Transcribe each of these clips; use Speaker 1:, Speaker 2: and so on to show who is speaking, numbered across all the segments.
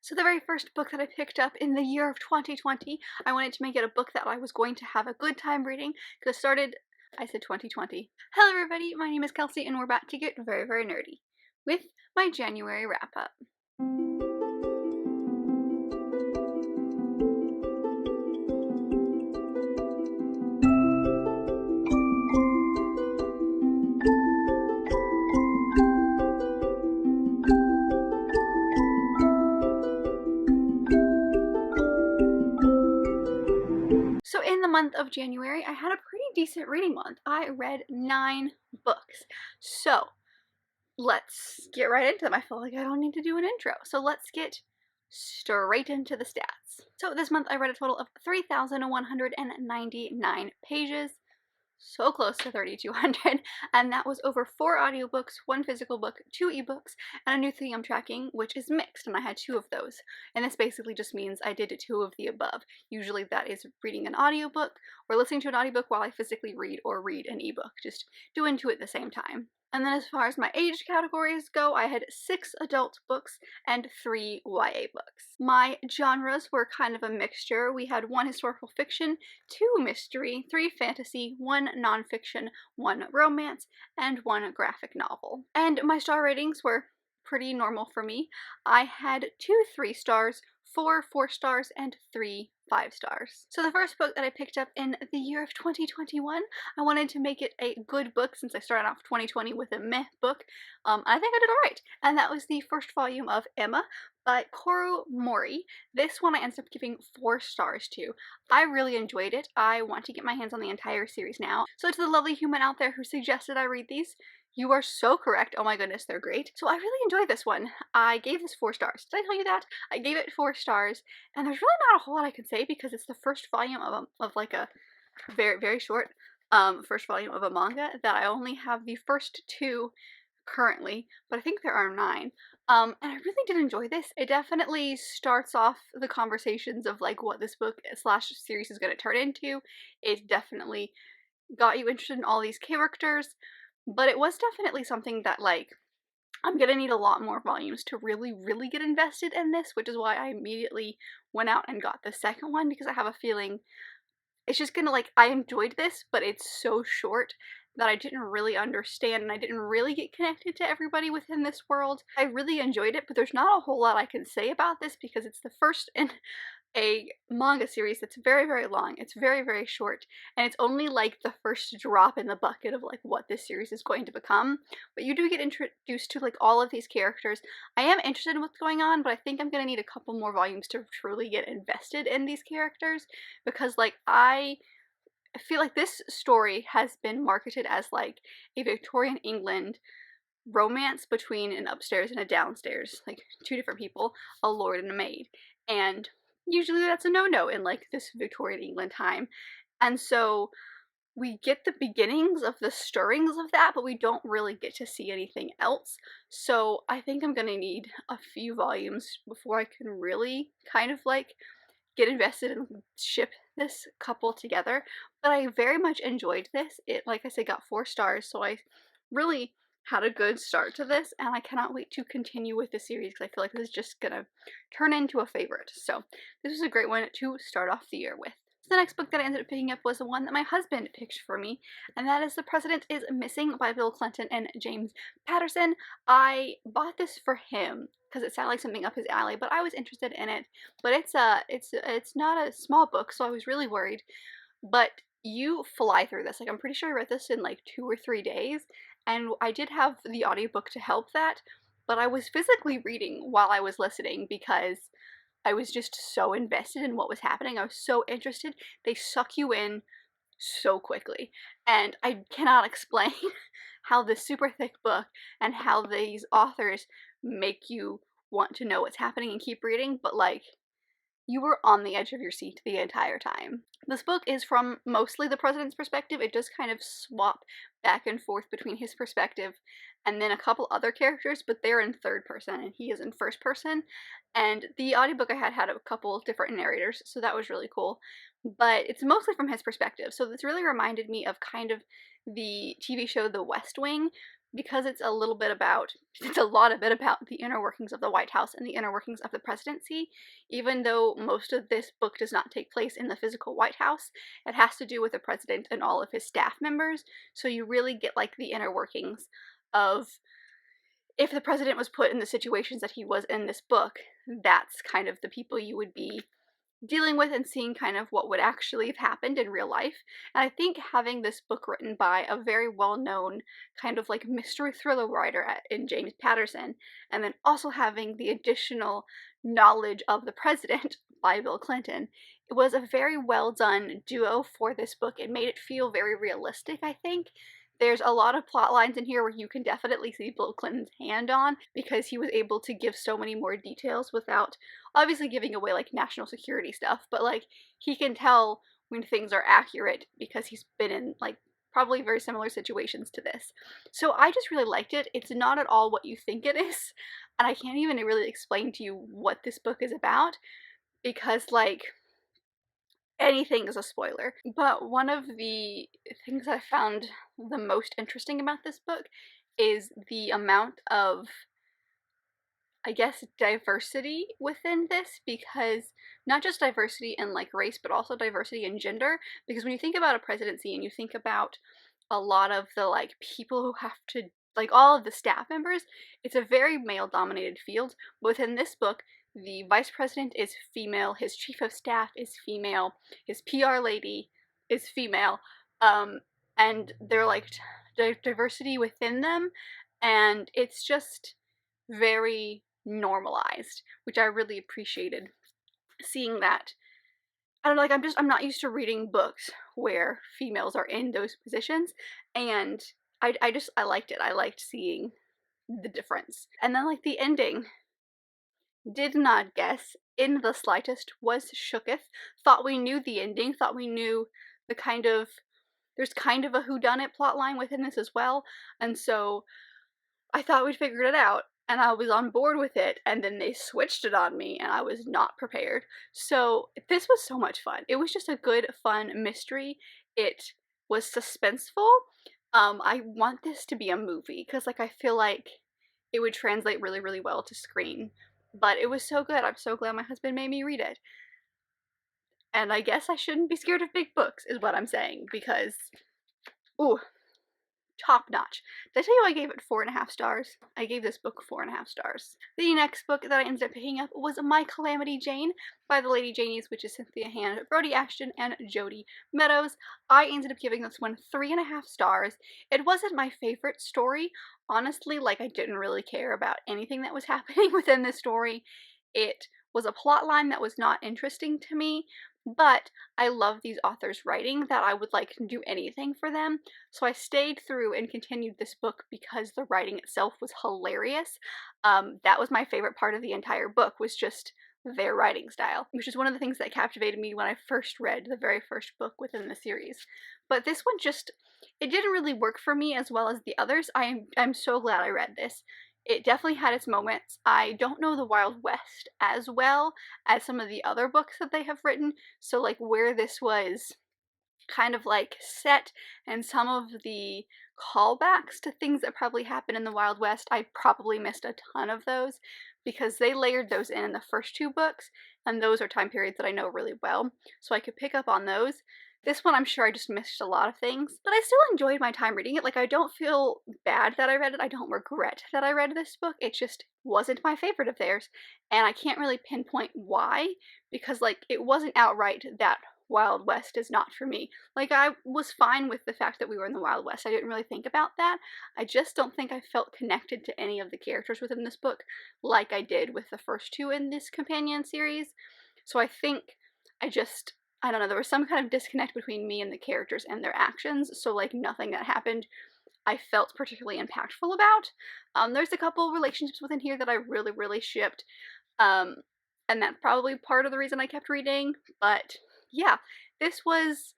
Speaker 1: So the very first book that I picked up in the year of 2020, I wanted to make it a book that I was going to have a good time reading, because I said 2020. Hello everybody, my name is Kelsey and we're about to get very, very nerdy with my January wrap-up. So in the month of January, I had a pretty decent reading month. I read 9 books. So let's get right into them. I feel like I don't need to do an intro. So let's get straight into the stats. So this month I read a total of 3,199 pages. So close to 3,200, and that was over 4 audiobooks, 1 physical book, 2 ebooks, and a new thing I'm tracking, which is mixed, and I had 2 of those. And this basically just means I did 2 of the above. Usually that is reading an audiobook or listening to an audiobook while I physically read or read an ebook, just doing 2 at the same time. And then as far as my age categories go, I had 6 adult books and 3 YA books. My genres were kind of a mixture. We had 1 historical fiction, 2 mystery, 3 fantasy, 1 nonfiction, 1 romance, and 1 graphic novel. And my star ratings were pretty normal for me. I had 2 3 stars, 4 4 stars, and 3 5 stars. So the first book that I picked up in the year of 2021, I wanted to make it a good book since I started off 2020 with a meh book. I think I did alright. And that was the first volume of Emma by Koru Mori. This one I ended up giving 4 stars to. I really enjoyed it. I want to get my hands on the entire series now. So to the lovely human out there who suggested I read these, you are so correct. Oh my goodness, they're great. So I really enjoyed this one. I gave this 4 stars. Did I tell you that? I gave it 4 stars, and there's really not a whole lot I can say because it's the first volume of like a very, very short first volume of a manga that I only have the first 2 currently, but I think there are 9. And I really did enjoy this. It definitely starts off the conversations of like what this book slash series is going to turn into. It definitely got you interested in all these characters, but it was definitely something that like I'm gonna need a lot more volumes to really, really get invested in this, which is why I immediately went out and got the second one, because I have a feeling it's just gonna like, I enjoyed this, but it's so short that I didn't really understand and I didn't really get connected to everybody within this world. I really enjoyed it, but there's not a whole lot I can say about this because it's the first in a manga series that's very, very long. It's very, very short, and it's only like the first drop in the bucket of like what this series is going to become. But you do get introduced to like all of these characters. I am interested in what's going on, but I think I'm gonna need a couple more volumes to truly get invested in these characters, because like I feel like this story has been marketed as like a Victorian England romance between an upstairs and a downstairs, like 2 different people, a lord and a maid. And usually that's a no-no in like this Victorian England time. And so we get the beginnings of the stirrings of that, but we don't really get to see anything else. So I think I'm gonna need a few volumes before I can really kind of like get invested and ship this couple together. But I very much enjoyed this. It, like I said, got 4 stars, so I really had a good start to this, and I cannot wait to continue with the series because I feel like this is just gonna turn into a favorite. So this was a great one to start off the year with. So the next book that I ended up picking up was the one that my husband picked for me, and that is The President is Missing by Bill Clinton and James Patterson. I bought this for him because it sounded like something up his alley, but I was interested in it. But it's not a small book, so I was really worried. But you fly through this. Like, I'm pretty sure I read this in like 2 or 3 days, and I did have the audiobook to help that, but I was physically reading while I was listening because I was just so invested in what was happening. I was so interested. They suck you in so quickly, and I cannot explain how this super thick book and how these authors make you want to know what's happening and keep reading, but like, you were on the edge of your seat the entire time. This book is from mostly the president's perspective. It does kind of swap back and forth between his perspective and then a couple other characters, but they're in 3rd person and he is in 1st person. And the audiobook I had a couple different narrators, so that was really cool. But it's mostly from his perspective, so this really reminded me of kind of the TV show The West Wing, because it's a little bit about, it's a lot of it about the inner workings of the White House and the inner workings of the presidency. Even though most of this book does not take place in the physical White House, it has to do with the president and all of his staff members, so you really get like the inner workings of, if the president was put in the situations that he was in this book, that's kind of the people you would be dealing with and seeing kind of what would actually have happened in real life. And I think having this book written by a very well-known kind of like mystery thriller writer in James Patterson, and then also having the additional knowledge of the president by Bill Clinton, it was a very well done duo for this book. It made it feel very realistic, I think. There's a lot of plot lines in here where you can definitely see Bill Clinton's hand on, because he was able to give so many more details without obviously giving away like national security stuff, but like he can tell when things are accurate because he's been in like probably very similar situations to this. So I just really liked it. It's not at all what you think it is, and I can't even really explain to you what this book is about because like anything is a spoiler. But one of the things I found the most interesting about this book is the amount of, I guess, diversity within this, because not just diversity in like race, but also diversity in gender. Because when you think about a presidency and you think about a lot of the like people who have to, like all of the staff members, it's a very male dominated field. But within this book, the vice president is female, his chief of staff is female, his PR lady is female, and they're like diversity within them, and it's just very normalized, which I really appreciated seeing that. I don't know, like I'm not used to reading books where females are in those positions, and I liked it. I liked seeing the difference. And then like the ending, did not guess in the slightest, was shooketh, thought we knew the ending, thought we knew the kind of, there's kind of a whodunit plotline within this as well, and so I thought we'd figured it out, and I was on board with it, and then they switched it on me, and I was not prepared. So this was so much fun. It was just a good, fun mystery. It was suspenseful. I want this to be a movie, because like I feel like it would translate really, really well to screen. But it was so good. I'm so glad my husband made me read it. And I guess I shouldn't be scared of big books, is what I'm saying, because, ooh, top notch. Did I tell you I gave it 4.5 stars? I gave this book 4.5 stars. The next book that I ended up picking up was My Calamity Jane by the Lady Janies, which is Cynthia Hand, Brody Ashton, and Jody Meadows. I ended up giving this one 3.5 stars. It wasn't my favorite story. Honestly, like I didn't really care about anything that was happening within this story. It was a plot line that was not interesting to me, but I love these authors' writing that I would like do anything for them. So I stayed through and continued this book because the writing itself was hilarious. That was my favorite part of the entire book, was just their writing style, which is one of the things that captivated me when I first read the very first book within the series. But this one just, it didn't really work for me as well as the others. I'm so glad I read this. It definitely had its moments. I don't know the Wild West as well as some of the other books that they have written, so like where this was kind of like set and some of the callbacks to things that probably happened in the Wild West, I probably missed a ton of those because they layered those in the first 2 books, and those are time periods that I know really well, so I could pick up on those. This one, I'm sure I just missed a lot of things, but I still enjoyed my time reading it. Like, I don't feel bad that I read it. I don't regret that I read this book. It just wasn't my favorite of theirs, and I can't really pinpoint why, because, like, it wasn't outright that Wild West is not for me. Like, I was fine with the fact that we were in the Wild West. I didn't really think about that. I just don't think I felt connected to any of the characters within this book like I did with the first 2 in this companion series. So I think I don't know, there was some kind of disconnect between me and the characters and their actions, so like nothing that happened I felt particularly impactful about. There's a couple relationships within here that I really, really shipped, and that's probably part of the reason I kept reading, but yeah, this was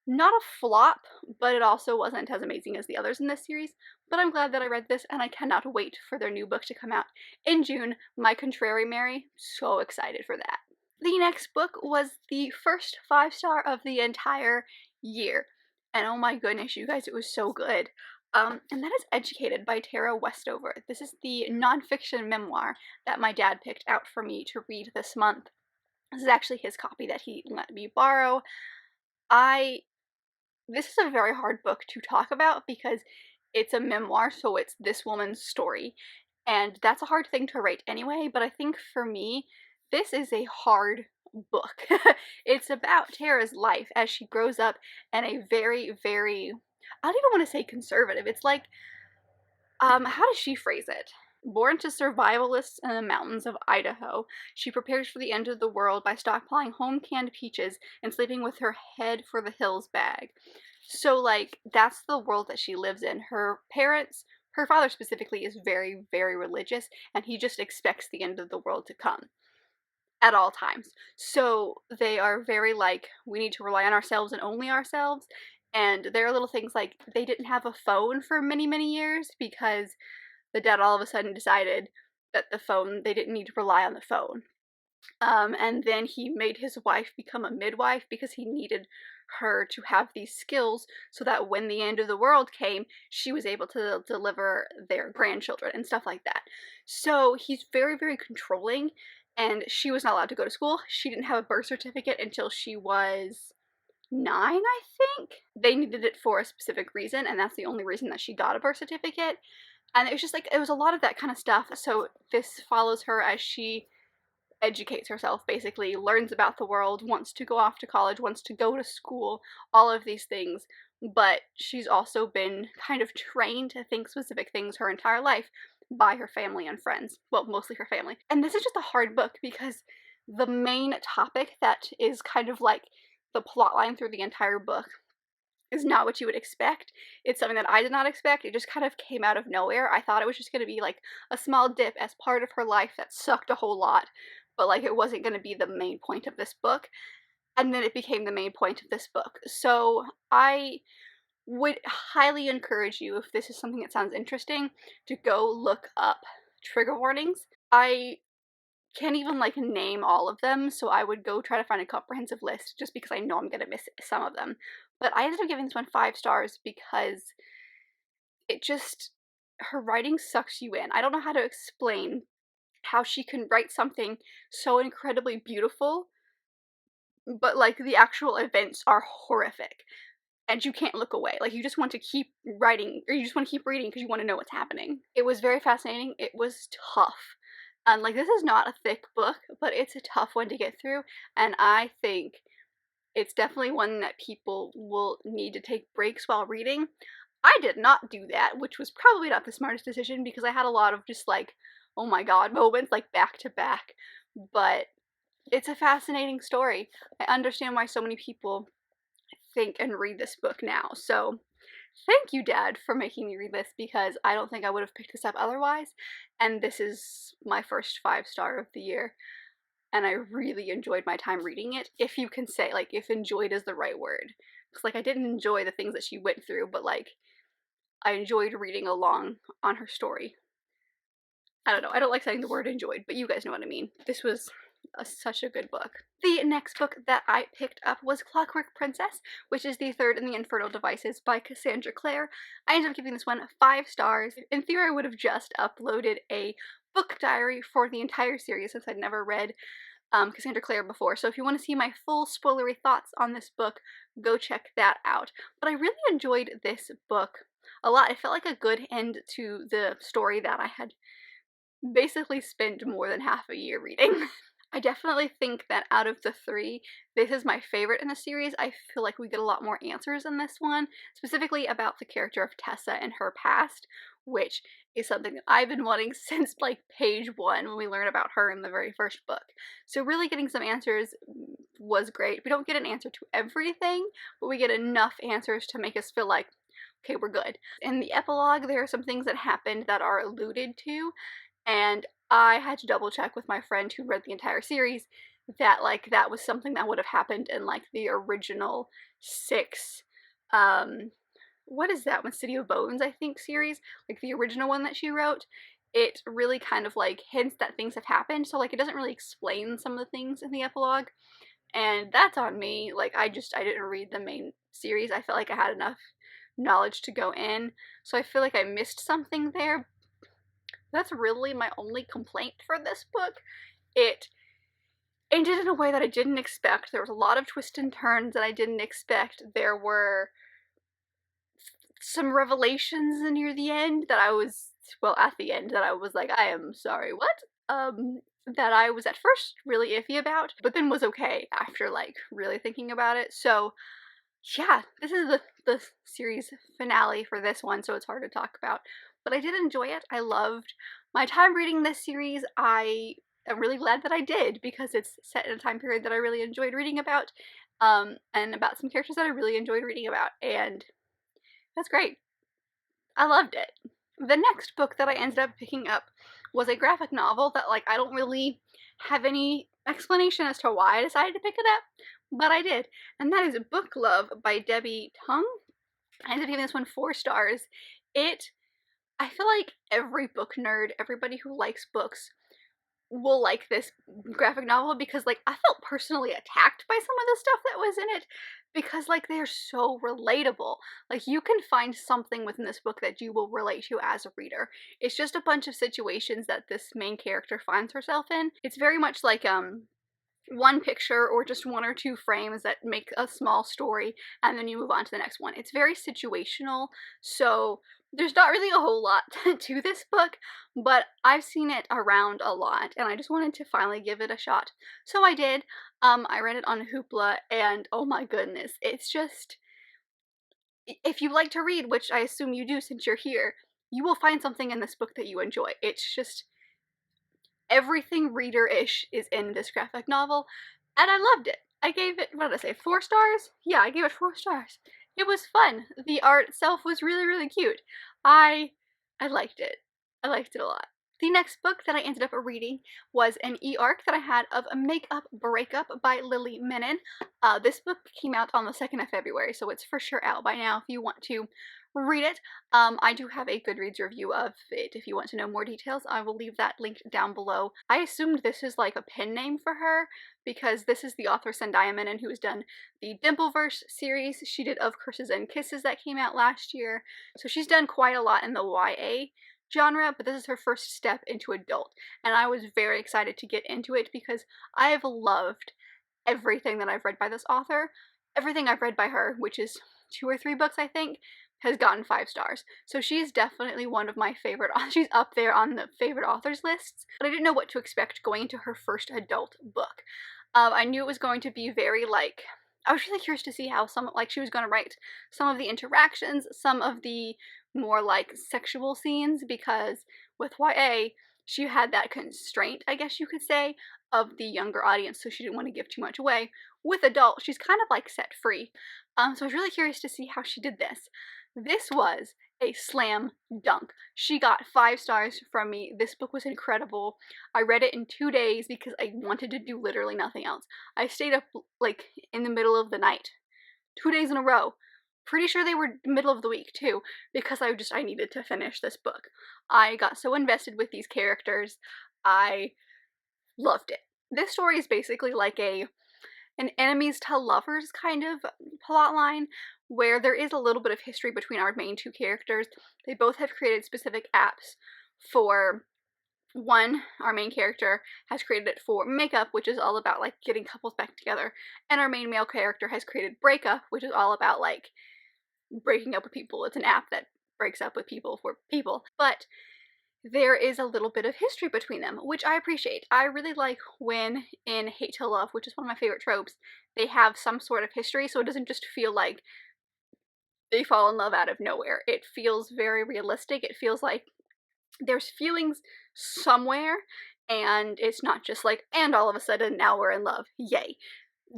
Speaker 1: not a flop, but it also wasn't as amazing as the others in this series, but I'm glad that I read this, and I cannot wait for their new book to come out in June, My Contrary Mary. So excited for that. The next book was the first 5-star of the entire year, and oh my goodness, you guys, it was so good. And that is Educated by Tara Westover. This is the nonfiction memoir that my dad picked out for me to read this month. This is actually his copy that he let me borrow. This is a very hard book to talk about because it's a memoir, so it's this woman's story. And that's a hard thing to write anyway, but I think for me, this is a hard book. It's about Tara's life as she grows up in a very, very, I don't even want to say conservative. It's like, how does she phrase it? Born to survivalists in the mountains of Idaho, she prepares for the end of the world by stockpiling home-canned peaches and sleeping with her head for the hills bag. So, like, that's the world that she lives in. Her parents, her father specifically, is very, very religious, and he just expects the end of the world to come at all times. So they are very like, we need to rely on ourselves and only ourselves. And there are little things like they didn't have a phone for many, many years because the dad all of a sudden decided that they didn't need to rely on the phone. And then he made his wife become a midwife because he needed her to have these skills so that when the end of the world came, she was able to deliver their grandchildren and stuff like that. So he's very, very controlling, and she was not allowed to go to school. She didn't have a birth certificate until she was 9, I think. They needed it for a specific reason, and that's the only reason that she got a birth certificate. And it was just like, it was a lot of that kind of stuff. So this follows her as she educates herself, basically, learns about the world, wants to go off to college, wants to go to school, all of these things. But she's also been kind of trained to think specific things her entire life by her family and friends. Well, mostly her family. And this is just a hard book because the main topic that is kind of like the plot line through the entire book is not what you would expect. It's something that I did not expect. It just kind of came out of nowhere. I thought it was just going to be like a small dip as part of her life that sucked a whole lot, but like it wasn't going to be the main point of this book. And then it became the main point of this book. So I would highly encourage you, if this is something that sounds interesting, to go look up trigger warnings. I can't even like name all of them, so I would go try to find a comprehensive list just because I know I'm gonna miss some of them. But I ended up giving this one 5 stars because it just, her writing sucks you in. I don't know how to explain how she can write something so incredibly beautiful, but like the actual events are horrific and you can't look away. Like, you just want to keep writing, or you just want to keep reading because you want to know what's happening. It was very fascinating. It was tough. And like, this is not a thick book, but it's a tough one to get through, and I think it's definitely one that people will need to take breaks while reading. I did not do that, which was probably not the smartest decision because I had a lot of just like, oh my god moments, like back to back. But it's a fascinating story. I understand why so many people think and read this book now. So thank you, Dad, for making me read this because I don't think I would have picked this up otherwise. And this is my first 5-star of the year. And I really enjoyed my time reading it. If you can say, like, if enjoyed is the right word. Because, like, I didn't enjoy the things that she went through, but, like, I enjoyed reading along on her story. I don't know, I don't like saying the word enjoyed, but you guys know what I mean. This was such a good book. The next book that I picked up was Clockwork Princess, which is the third in the Infernal Devices by Cassandra Clare. I ended up giving this one 5 stars. In theory, I would have just uploaded a book diary for the entire series since I'd never read Cassandra Clare before, so if you want to see my full spoilery thoughts on this book, go check that out. But I really enjoyed this book a lot. It felt like a good end to the story that I had basically spent more than half a year reading. I definitely think that out of the 3, this is my favorite in the series. I feel like we get a lot more answers in this one, specifically about the character of Tessa and her past, which is something that I've been wanting since like page 1 when we learn about her in the very first book. So really getting some answers was great. We don't get an answer to everything, but we get enough answers to make us feel like, okay, we're good. In the epilogue, there are some things that happened that are alluded to, and I had to double check with my friend who read the entire series that like that was something that would have happened in like the original 6 what is that one, City of Bones, I think, series, like the original one that she wrote. It really kind of like hints that things have happened, so like it doesn't really explain some of the things in the epilogue, and that's on me. Like I didn't read the main series. I felt like I had enough knowledge to go in, so I feel like I missed something there. That's really my only complaint for this book. It ended in a way that I didn't expect. There was a lot of twists and turns that I didn't expect. There were some revelations near the end that I was, well, at the end, that I was like, I am sorry, what? That I was at first really iffy about, but then was okay after, like, really thinking about it. So, yeah, this is the series finale for this one, so it's hard to talk about. But I did enjoy it. I loved my time reading this series. I am really glad that I did, because it's set in a time period that I really enjoyed reading about, and about some characters that I really enjoyed reading about, and that's great. I loved it. The next book that I ended up picking up was a graphic novel that, like, I don't really have any explanation as to why I decided to pick it up, but I did. And that is Book Love by Debbie Tung. I ended up giving this one 4 stars. I feel like every book nerd, everybody who likes books, will like this graphic novel, because, like, I felt personally attacked by some of the stuff that was in it, because, like, they're so relatable. Like, you can find something within this book that you will relate to as a reader. It's just a bunch of situations that this main character finds herself in. It's very much like one picture or just 1 or 2 frames that make a small story, and then you move on to the next one. It's very situational, so there's not really a whole lot to this book, but I've seen it around a lot, and I just wanted to finally give it a shot. So I did. I read it on Hoopla, and oh my goodness, it's just, if you like to read, which I assume you do since you're here, you will find something in this book that you enjoy. It's just, everything reader-ish is in this graphic novel, and I loved it. I gave it, what did I say, 4 stars? Yeah, I gave it 4 stars. It was fun. The art itself was really, really cute. I liked it. I liked it a lot. The next book that I ended up reading was an e-arc that I had of A Makeup Breakup by Lily Menon. This book came out on the 2nd of February, so it's for sure out by now if you want to read it. I do have a Goodreads review of it. If you want to know more details, I will leave that linked down below. I assumed this is like a pen name for her, because this is the author Zendaya Menon, who has done the Dimpleverse series. She did Of Curses and Kisses that came out last year, so she's done quite a lot in the YA genre, but this is her first step into adult, and I was very excited to get into it because I have loved everything that I've read by this author. Everything I've read by her, which is 2 or 3 books I think, has gotten 5 stars. So she's definitely one of my favorite, she's up there on the favorite authors lists, but I didn't know what to expect going into her first adult book. I knew it was going to be very, like, I was really curious to see how she was going to write some of the interactions, some of the more, like, sexual scenes, because with YA, she had that constraint, I guess you could say, of the younger audience, so she didn't want to give too much away. With adult, she's kind of, like, set free. So I was really curious to see how she did this. This was a slam dunk. She got 5 stars from me. This book was incredible. I read it in 2 days because I wanted to do literally nothing else. I stayed up, like, in the middle of the night, 2 days in a row. Pretty sure they were middle of the week too, because I needed to finish this book. I got so invested with these characters. I loved it. This story is basically like an enemies to lovers kind of plot line, where there is a little bit of history between our main 2 characters. They both have created specific apps for, one, our main character has created it for makeup, which is all about, like, getting couples back together, and our main male character has created Breakup, which is all about, like, breaking up with people. It's an app that breaks up with people for people. But there is a little bit of history between them, which I appreciate. I really like when in Hate to Love, which is one of my favorite tropes, they have some sort of history, so it doesn't just feel like they fall in love out of nowhere. It feels very realistic. It feels like there's feelings somewhere, and it's not just like, and all of a sudden now we're in love. Yay.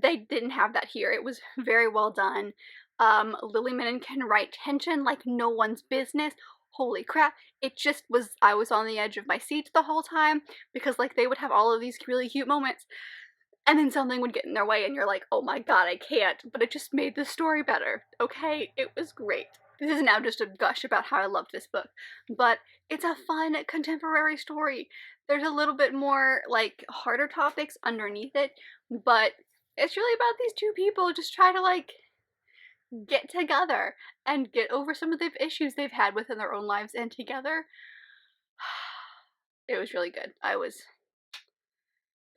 Speaker 1: They didn't have that here. It was very well done. Lily Menon can write tension like no one's business. Holy crap. It just was, I was on the edge of my seat the whole time, because, like, they would have all of these really cute moments, and then something would get in their way and you're like, oh my god, I can't. But it just made the story better. Okay? It was great. This is now just a gush about how I loved this book, but it's a fun contemporary story. There's a little bit more, like, harder topics underneath it, but it's really about these 2 people just trying to, like, get together and get over some of the issues they've had within their own lives and together. It was really good. I was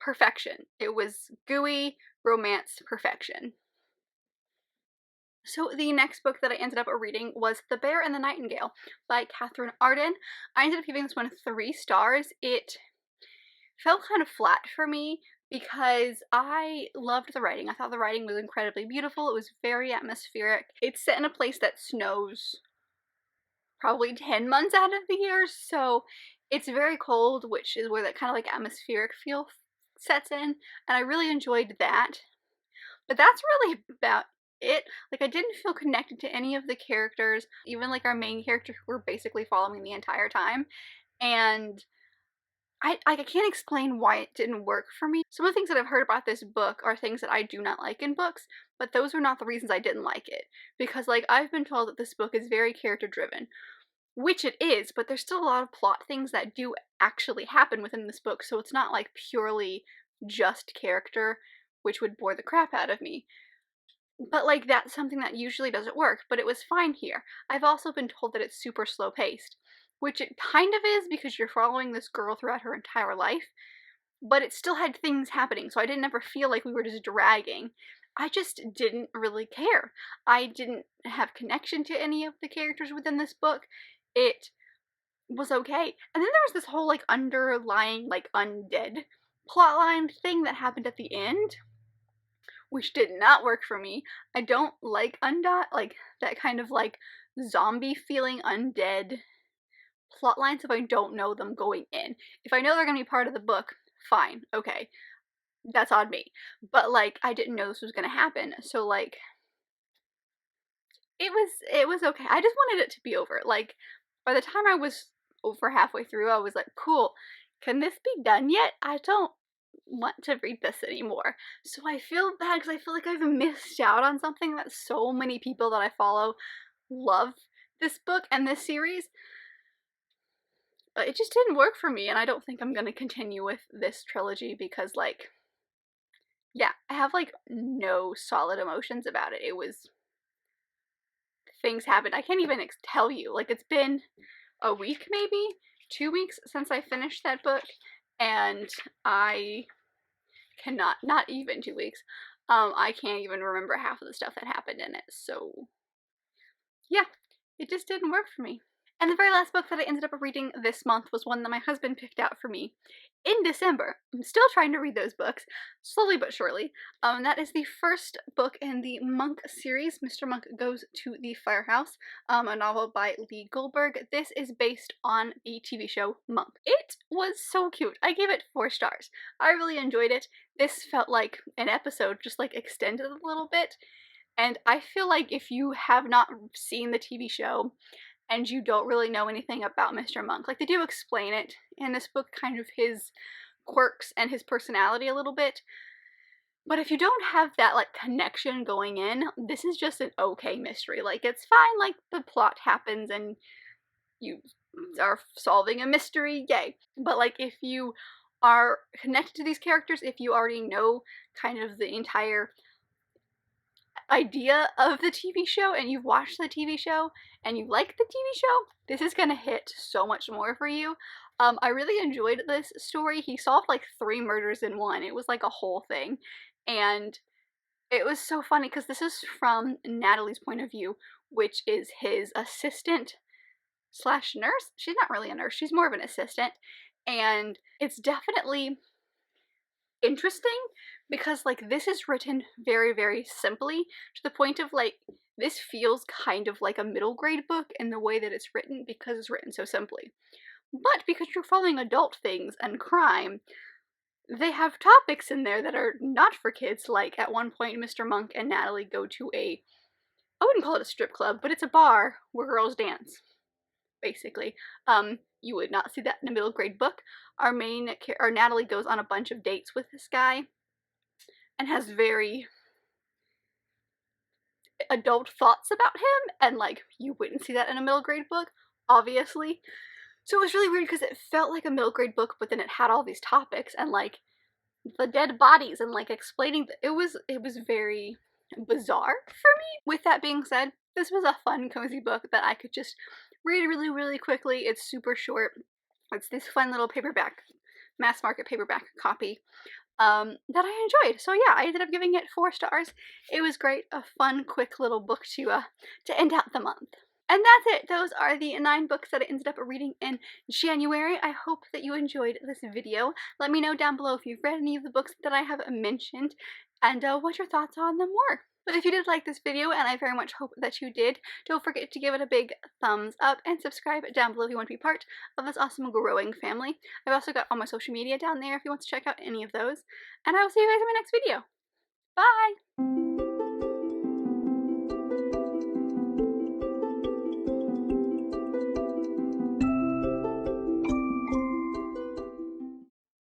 Speaker 1: perfection. It was gooey romance perfection. So the next book that I ended up reading was The Bear and the Nightingale by Catherine Arden. I ended up giving this one 3 stars. It felt kind of flat for me because I loved the writing. I thought the writing was incredibly beautiful. It was very atmospheric. It's set in a place that snows probably 10 months out of the year, so it's very cold, which is where that kind of like atmospheric feel sets in, and I really enjoyed that. But that's really about it. Like, I didn't feel connected to any of the characters, even like our main character who we're basically following the entire time, and I can't explain why it didn't work for me. Some of the things that I've heard about this book are things that I do not like in books, but those are not the reasons I didn't like it. Because, like, I've been told that this book is very character driven, which it is, but there's still a lot of plot things that do actually happen within this book, so it's not like purely just character, which would bore the crap out of me. But like, that's something that usually doesn't work, but it was fine here. I've also been told that it's super slow paced, which it kind of is because you're following this girl throughout her entire life, but it still had things happening, so I didn't ever feel like we were just dragging. I just didn't really care. I didn't have connection to any of the characters within this book. It was okay. And then there was this whole like underlying like undead plotline thing that happened at the end, which did not work for me. I don't like like that kind of like zombie feeling undead plotlines if I don't know them going in. If I know they're gonna be part of the book, fine, okay. That's on me. But like, I didn't know this was gonna happen, so like, it was okay. I just wanted it to be over. Like, by the time I was over halfway through, I was like, cool, can this be done yet? I don't want to read this anymore. So I feel bad because I feel like I've missed out on something that so many people that I follow love this book and this series. It just didn't work for me, and I don't think I'm gonna continue with this trilogy because, like, yeah, I have like no solid emotions about it. It was, things happened. I can't even tell you. Like, it's been a week, maybe 2 weeks since I finished that book, and I cannot, not even 2 weeks. I can't even remember half of the stuff that happened in it. So yeah, it just didn't work for me. And the very last book that I ended up reading this month was one that my husband picked out for me in December. I'm still trying to read those books, slowly but surely. That is the first book in the Monk series, Mr. Monk Goes to the Firehouse, a novel by Lee Goldberg. This is based on the TV show Monk. It was so cute. I gave it 4 stars. I really enjoyed it. This felt like an episode, just like extended a little bit. And I feel like if you have not seen the TV show, and you don't really know anything about Mr. Monk. Like, they do explain it in this book, kind of his quirks and his personality a little bit. But if you don't have that, like, connection going in, this is just an okay mystery. Like, it's fine, like, the plot happens and you are solving a mystery, yay. But, like, if you are connected to these characters, if you already know kind of the entire idea of the TV show and you've watched the TV show and you like the TV show, this is gonna hit so much more for you. I really enjoyed this story. He solved like 3 murders in one. It was like a whole thing, and it was so funny because this is from Natalie's point of view, which is his assistant slash nurse. She's not really a nurse, she's more of an assistant, and it's definitely interesting because like this is written very, very simply to the point of like, this feels kind of like a middle grade book in the way that it's written because it's written so simply. But because you're following adult things and crime, they have topics in there that are not for kids. Like, at one point Mr. Monk and Natalie go to a, I wouldn't call it a strip club, but it's a bar where girls dance, basically. You would not see that in a middle grade book. Our Natalie goes on a bunch of dates with this guy and has very adult thoughts about him, and like, you wouldn't see that in a middle grade book, obviously. So it was really weird because it felt like a middle grade book, but then it had all these topics and like the dead bodies and like explaining it was very bizarre for me. With that being said, this was a fun, cozy book that I could just read really, really quickly. It's super short. It's this fun little paperback, mass market paperback copy that I enjoyed. So yeah, I ended up giving it 4 stars. It was great, a fun, quick little book to end out the month. And that's it. Those are the 9 books that I ended up reading in January. I hope that you enjoyed this video. Let me know down below if you've read any of the books that I have mentioned and what your thoughts on them were. But if you did like this video, and I very much hope that you did, don't forget to give it a big thumbs up and subscribe down below if you want to be part of this awesome growing family. I've also got all my social media down there if you want to check out any of those. And I will see you guys in my next video. Bye!